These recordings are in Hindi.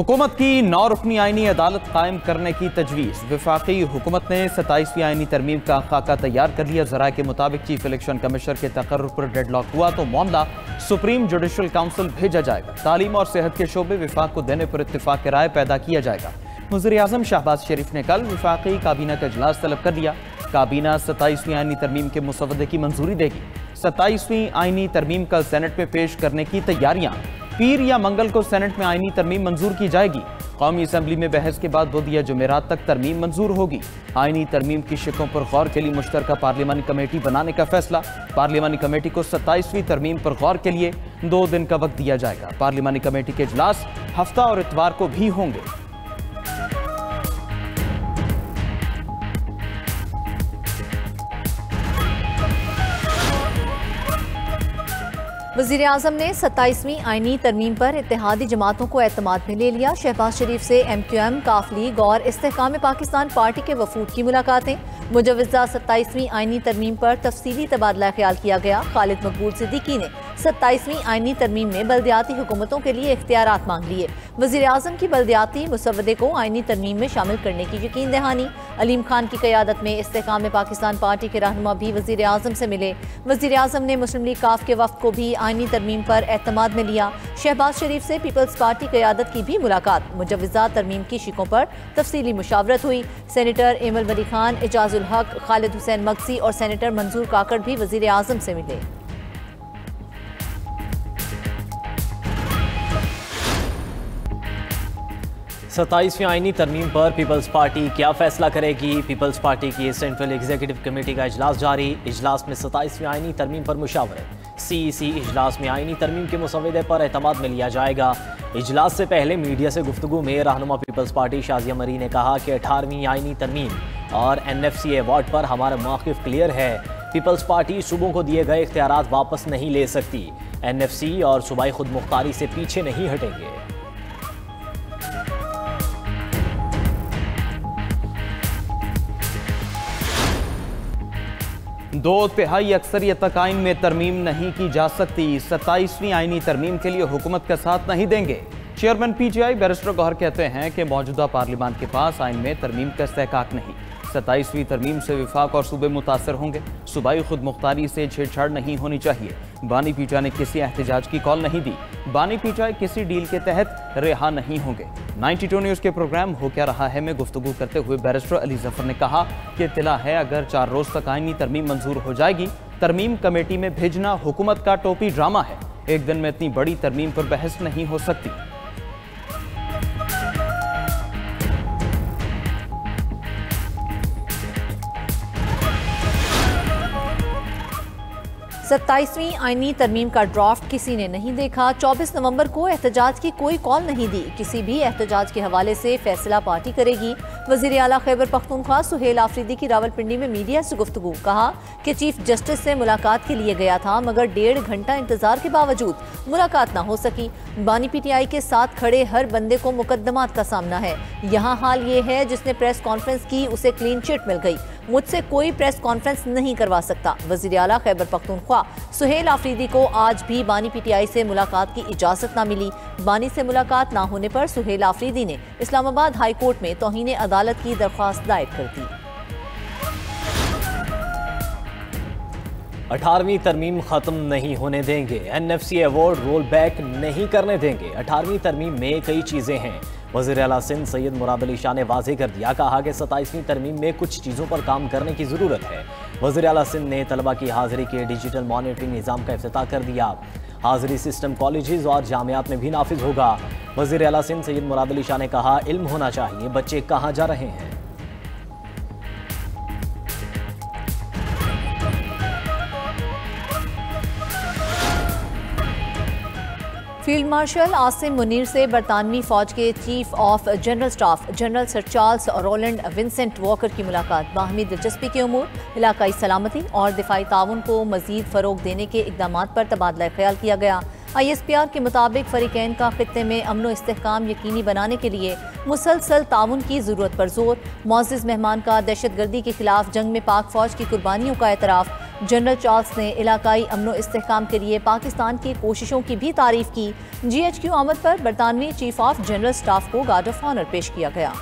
हुकूमत की 9 रुकनी आईनी अदालत कायम करने की तजवीज़। वफाकी हुकूमत ने 27वीं आईनी तरमीम का खाका तैयार कर लिया। ज़राए के मुताबिक चीफ इलेक्शन कमिश्नर के तकर्रुर पर डेडलॉक हुआ तो मामला सुप्रीम जुडिशल काउंसिल भेजा जाएगा। तालीम और सेहत के शोबे विफाक को देने पर इत्तेफाक राय पैदा किया जाएगा। वज़ीर-ए-आज़म शहबाज शरीफ ने कल वफाकी काबीना का इजलास तलब कर लिया। काबीना 27वीं आईनी तरमीम के मुसवदे की मंजूरी देगी। 27वीं आईनी तरमीम कल सेनेट में पेश करने की तैयारियां। पीर या मंगल को सेनेट में आईनी तरमीम मंजूर की जाएगी। कौमी असम्बली में बहस के बाद बुध या जुमेरात तक तरमीम मंजूर होगी। आईनी तरमीम की शिकों पर गौर के लिए मुश्तरका पार्लिमानी कमेटी बनाने का फैसला। पार्लिमानी कमेटी को 27वीं तरमीम पर गौर के लिए 2 दिन का वक्त दिया जाएगा। पार्लिमानी कमेटी के इजलास हफ्ता और इतवार को भी होंगे। वज़ीर-ए-आज़म ने 27वीं आईनी तरमीम पर इत्तेहादी जमातों को एतमाद में ले लिया। शहबाज शरीफ से MQM, काफ लीग और इस्तेहकाम पाकिस्तान पार्टी के वफूद की मुलाकातें। मुजव्वज़ा 27वीं आईनी तरमीम पर तफसीली तबादला ख्याल किया गया। खालिद मकबूल सिद्दीकी ने 27वीं आईनी तरमीम में बल्दियाती हुकूमतों के लिए इख्तियारात मांग लिए। वज़ीर-ए-आज़म की बल्दियाती मुसवदे को आईनी तरमीम में शामिल करने की यकीन दहानी। अलीम खान की क़यादत में इस्तेहकाम पाकिस्तान पार्टी के रहनुमा भी वज़ीर-ए-आज़म से मिले। वज़ीर-ए-आज़म ने मुस्लिम लीग काफ के वफ़द को भी आईनी तरमीम पर एतमाद में लिया। शहबाज शरीफ से पीपल्स पार्टी क़यादत की भी मुलाकात। मुजव्वज़ा तरमीम की शिकों पर तफसीली मुशावरत हुई। सेनेटर एमल वली खान, एजाजुल हक, खालिद हुसैन मगसी और सेनेटर मंजूर काकड़ भी वज़ीर-ए-आज़म से मिले। सत्ताईसवीं आईनी तरमीम पर पीपल्स पार्टी क्या फैसला करेगी? पीपल्स पार्टी की सेंट्रल एग्जीक्यूटिव कमेटी का इजलास जारी। इजलास में 27वीं आईनी तरमीम पर मुशावरत। CEC इजलास में आईनी तरमीम के मुसवदे पर एतमाद में लिया जाएगा। इजलास से पहले मीडिया से गुफ्तगू में रहनुमा पीपल्स पार्टी शाजिया मरी ने कहा कि 18वीं आईनी तरमीम और NFC अवार्ड पर हमारा मौक़िफ़ क्लियर है। पीपल्स पार्टी सूबों को दिए गए इख्तियारात वापस नहीं ले सकती। NFC और सूबाई खुद मुख्तारी से पीछे नहीं हटेंगे। 2/3 अक्सरियत तक आइन में तरमीम नहीं की जा सकती। 27वीं आईनी तरमीम के लिए हुकूमत का साथ नहीं देंगे। चेयरमैन PTI बैरिस्टर गौहर कहते हैं कि मौजूदा पार्लियामान के पास आइन में तरमीम का इस्तेहकाक नहीं। 27वीं तरमीम से विफाक और सूबे मुतासर होंगे। सूबाई खुद मुख्तारी से छेड़छाड़ नहीं होनी चाहिए। बानी पीटा ने किसी एहतजाज की कॉल नहीं दी। बानी पीटा किसी डील के तहत रिहा नहीं होंगे। 92 न्यूज़ के प्रोग्राम हो क्या रहा है में गुफ्तगू करते हुए बैरिस्टर अली जफर ने कहा कि इत्तला है अगर 4 रोज तक आईनी तरमीम मंजूर हो जाएगी। तरमीम कमेटी में भेजना हुकूमत का टोपी ड्रामा है। एक दिन में इतनी बड़ी तरमीम पर बहस नहीं हो सकती। 27वीं आईनी तरमीम का ड्राफ्ट किसी ने नहीं देखा। 24 नवंबर को एहतजाज की कोई कॉल नहीं दी। किसी भी एहतजाज के हवाले से फैसला पार्टी करेगी। वज़ीर आला खैबर पख्तूनख्वा सुहेल आफरीदी की रावलपिंडी में मीडिया से गुफ्तगू। कहा कि चीफ जस्टिस से मुलाकात के लिए गया था मगर 1.5 घंटा इंतजार के बावजूद मुलाकात ना हो सकी। बानी PTI के साथ खड़े हर बंदे को मुकदमात का सामना है। यहाँ हाल ये है जिसने प्रेस कॉन्फ्रेंस की उसे क्लीन चिट मिल गई। मुझसे कोई प्रेस कॉन्फ्रेंस नहीं करवा सकता। वज़ीर आला खैबर पख्तूनख्वा सुहेल आफरीदी को आज भी बानी PTI से मुलाकात की इजाज़त ना मिली। बानी से मुलाकात ना होने पर सुहेल आफरीदी ने इस्लामाबाद हाई कोर्ट में तौहीन अदालत की दरख्वास्त दायर कर दी। 18वीं तरमीम खत्म नहीं होने देंगे। NFC अवार्ड रोल बैक नहीं करने देंगे। 18वीं तरमीम में कई चीज़ें हैं। वज़ीर आला सिंध सैयद मुराद अली शाह ने वाज़ेह कर दिया। कहा कि 27वीं तरमीम में कुछ चीज़ों पर काम करने की ज़रूरत है। वज़ीर आला सिंध ने तलबा की हाज़िरी के डिजिटल मॉनिटरिंग निज़ाम का इफ्तिताह कर दिया। हाज़िरी सिस्टम कॉलेजेस और जामियात में भी नाफिज होगा। वज़ीर आला सिंध सैयद मुराद अली शाह ने कहा इल्म होना चाहिए बच्चे कहाँ जा रहे हैं। फील्ड मार्शल आसिम मुनीर से बरतानवी फौज के chief of general staff general sir Charles Roland Vincent Walker की मुलाकात। बाहमी दिलचस्पी के उमूर, इलाकाई सलामती और दिफाई ताउन को मजीद फ़रोग देने के इक़दाम पर तबादला ख्याल किया गया। ISPR के मुताबिक फ़रीक़ैन का ख़ित्ते में अमन व इस्तेहकाम यकीनी बनाने के लिए मुसलसल ताउन की ज़रूरत पर जोर। मुअज़्ज़िज़ मेहमान का दहशत गर्दी के खिलाफ जंग में पाक फ़ौज की कुर्बानियों का एतराफ़। जनरल चार्ल्स ने इलाकाई अमनो इस्तेहकाम के लिए पाकिस्तान की कोशिशों की भी तारीफ की। GHQ आमद पर बरतानवी चीफ ऑफ जनरल स्टाफ को गार्ड ऑफ ऑनर पेश किया गया।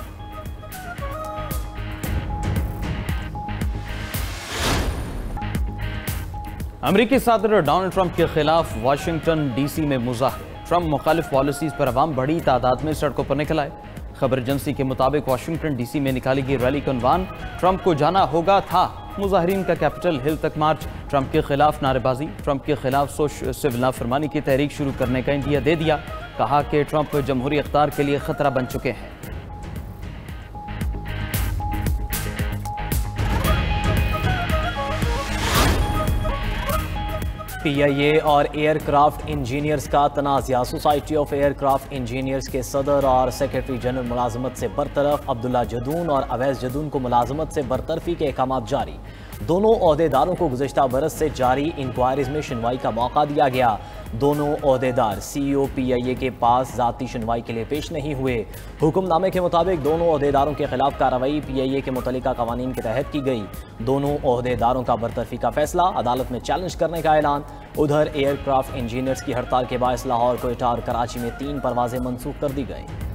अमरीकी सदर डोनाल्ड ट्रंप के खिलाफ वाशिंगटन DC में मुजाहरे। ट्रंप मुखालिफ पॉलिसीज पर अवाम बड़ी तादाद में सड़कों पर निकल आए। खबर एजेंसी के मुताबिक वाशिंगटन DC में निकाली गई रैली का उन्वान ट्रंप को जाना होगा था। मुजाहिरीन का कैपिटल हिल तक मार्च, ट्रंप के खिलाफ नारेबाजी, ट्रंप के खिलाफ सिविल नाफरमानी की तहरीक शुरू करने का इंदिया दे दिया। कहा कि ट्रंप जमहूरी इख्तियार के लिए खतरा बन चुके हैं। PIA और एयरक्राफ्ट इंजीनियर्स का तनाज़ा। सोसाइटी ऑफ एयरक्राफ्ट इंजीनियर्स के सदर और सेक्रेटरी जनरल मुलाजमत से बरतरफ। अब्दुल्ला जदून और अवैस जदून को मुलाजमत से बरतरफी के अहकाम जारी। दोनों ओहदेदारों को गुज़श्ता बरस से जारी इंक्वायरीज में सुनवाई का मौका दिया गया। दोनों ओहदेदार CEO PIA के पास ज़ाती सुनवाई के लिए पेश नहीं हुए। हुक्मनामे के मुताबिक दोनों ओहदेदारों के खिलाफ कार्रवाई PIA के मुतल्लिका कवानीन के तहत की गई। दोनों ओहदेदारों का बरतरफी का फैसला अदालत में चैलेंज करने का ऐलान। उधर एयरक्राफ्ट इंजीनियर्स की हड़ताल के बायस लाहौर, कोयटा और कराची में 3 परवाजें मनसूख कर दी गई।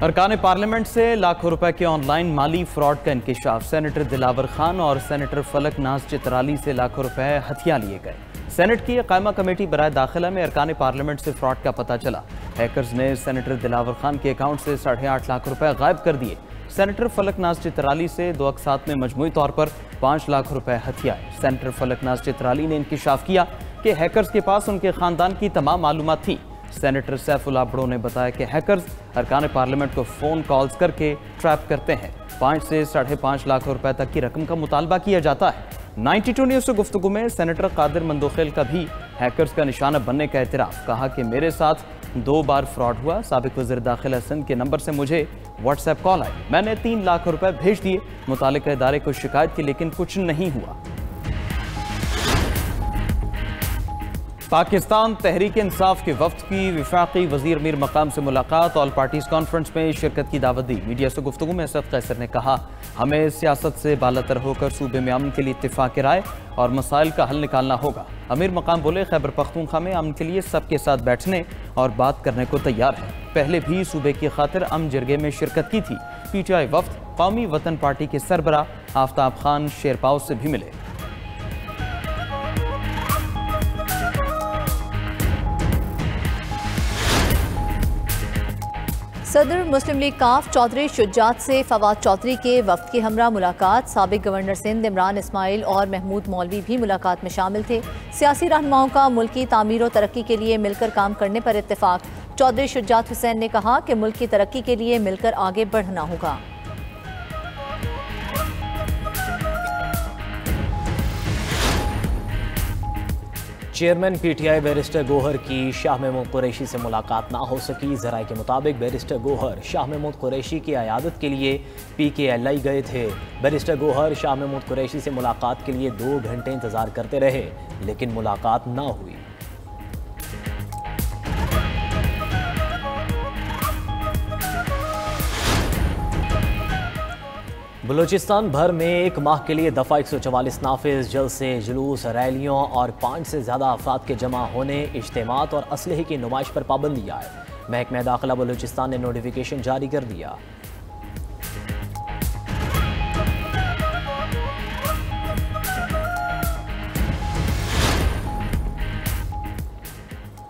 अरकान पार्लियामेंट से लाखों रुपए के ऑनलाइन माली फ्रॉड का इंकिशाफ। सेनेटर दिलावर खान और सेनेटर फलक नाज चित्राली से लाखों रुपए हथिया लिए गए। सेनेट की कायमा कमेटी बराए दाखिला में अरकान पार्लियामेंट से फ्रॉड का पता चला। हैकर्स ने सेनेटर दिलावर खान के अकाउंट से 8.5 लाख रुपए गायब कर दिए। सेनेटर फलक नाज चित्राली से 2 अक़सात में मजमूई तौर पर 5 लाख रुपए हथियाए। सेनेटर फलक नाज चित्राली ने इंकिशाफ किया कि हैकर्स के पास उनके खानदान की तमाम मालूमात थी। सेनेटर सैफुल्लाह बड़ो ने बताया कि हैकर्स अरकान पार्लियामेंट को फ़ोन कॉल्स करके ट्रैप करते हैं। 5 से 5.5 लाख रुपए तक की रकम का मुतालबा किया जाता है। 92 न्यूज़ से गुफ्तगू में सेनेटर कादिर मंदोखेल का भी हैकर्स का निशाना बनने का एतराफ़। कहा कि मेरे साथ 2 बार फ्रॉड हुआ। साबिक वज़ीर दाखिला सिंध के नंबर से मुझे व्हाट्सएप कॉल आई। मैंने 3 लाख रुपए भेज दिए। मुतालिका इदारे को शिकायत की लेकिन कुछ नहीं हुआ। पाकिस्तान तहरीक इंसाफ के वफ्द की वफाकी वज़ीर मीर मकाम से मुलाकात। ऑल पार्टीज़ कॉन्फ्रेंस में शिरकत की दावत दी। मीडिया से गुफ्तगू में असद कैसर ने कहा, हमें सियासत से बालातर होकर सूबे में अमन के लिए इत्तेफाक राय और मसाइल का हल निकालना होगा। अमीर मकाम बोले, खैबर पख्तूनख्वा में अमन के लिए सबके साथ बैठने और बात करने को तैयार है। पहले भी सूबे की खातिर अमन जरगे में शिरकत की थी। PTI वफ्द कौमी वतन पार्टी के सरबरा आफ्ताब खान शेरपाव से भी मिले। सदर मुस्लिम लीग काफ चौधरी शुजात से फवाद चौधरी के वफ्द की हमरा मुलाकात। साबिक गवर्नर सिंध इमरान इस्माइल और महमूद मौलवी भी मुलाकात में शामिल थे। सियासी रहनुमाओं का मुल्क की तामीर और तरक्की के लिए मिलकर काम करने पर इत्तेफाक। चौधरी शुजात हुसैन ने कहा कि मुल्क की तरक्की के लिए मिलकर आगे बढ़ना होगा। चेयरमैन PTI बैरिस्टर गोहर की शाह महमूद कुरैशी से मुलाकात ना हो सकी। ज़राए के मुताबिक बैरिस्टर गोहर शाह महमूद कुरैशी की अयादत के लिए PKLI गए थे। बैरिस्टर गोहर शाह महमूद कुरैशी से मुलाकात के लिए 2 घंटे इंतज़ार करते रहे लेकिन मुलाकात ना हुई। बलूचिस्तान भर में 1 माह के लिए दफ़ा 144 नाफिज, जलसे, जुलूस, रैलियों और 5 से ज़्यादा अफराद के जमा होने, इज्तिमात और असलहे की नुमाइश पर पाबंदी आए। महकमा दाखिला बलूचिस्तान ने नोटिफिकेशन जारी कर दिया।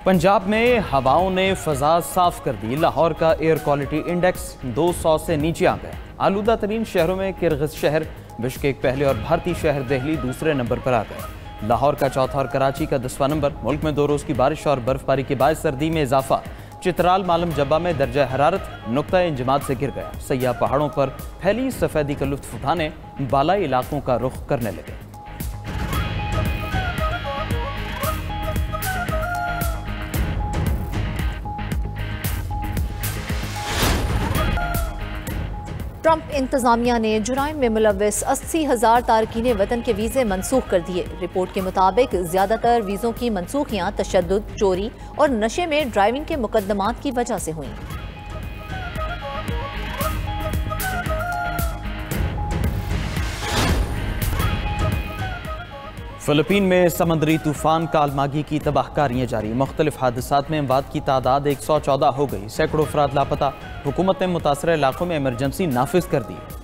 पंजाब में हवाओं ने फ़ज़ा साफ कर दी। लाहौर का एयर क्वालिटी इंडेक्स 200 से नीचे आ गया। आलूदा तरीन शहरों में किर्गिज़ शहर बिश्केक पहले और भारतीय शहर दिल्ली दूसरे नंबर पर आ गए। लाहौर का चौथा और कराची का 10वां नंबर। मुल्क में 2 रोज़ की बारिश और बर्फबारी के बाद सर्दी में इजाफा। चित्राल मालम जब्बा में दर्जा हरारत नुक्ता इंजमाद से गिर गया। सयाह पहाड़ों पर फैली सफ़ेदी का लुत्फ उठाने बालाई इलाकों का रुख करने लगे। ट्रंप इंतजामिया ने जुराइम में मुलव्वस 80,000 तारकीन वतन के वीज़े मनसूख कर दिए। रिपोर्ट के मुताबिक ज़्यादातर वीज़ों की मनसूखियाँ तशद्दुद, चोरी और नशे में ड्राइविंग के मुकदमात की वजह से हुई। फिलिपीन में समंदरी तूफान कालमागी की तबाहकारियाँ जारी। मुख्तलिफ हादसात में अमवात की तादाद 114 हो गई। सैकड़ों अफराद लापता। हुकूमत ने मुतासर इलाकों में इमरजेंसी नाफिज कर दी।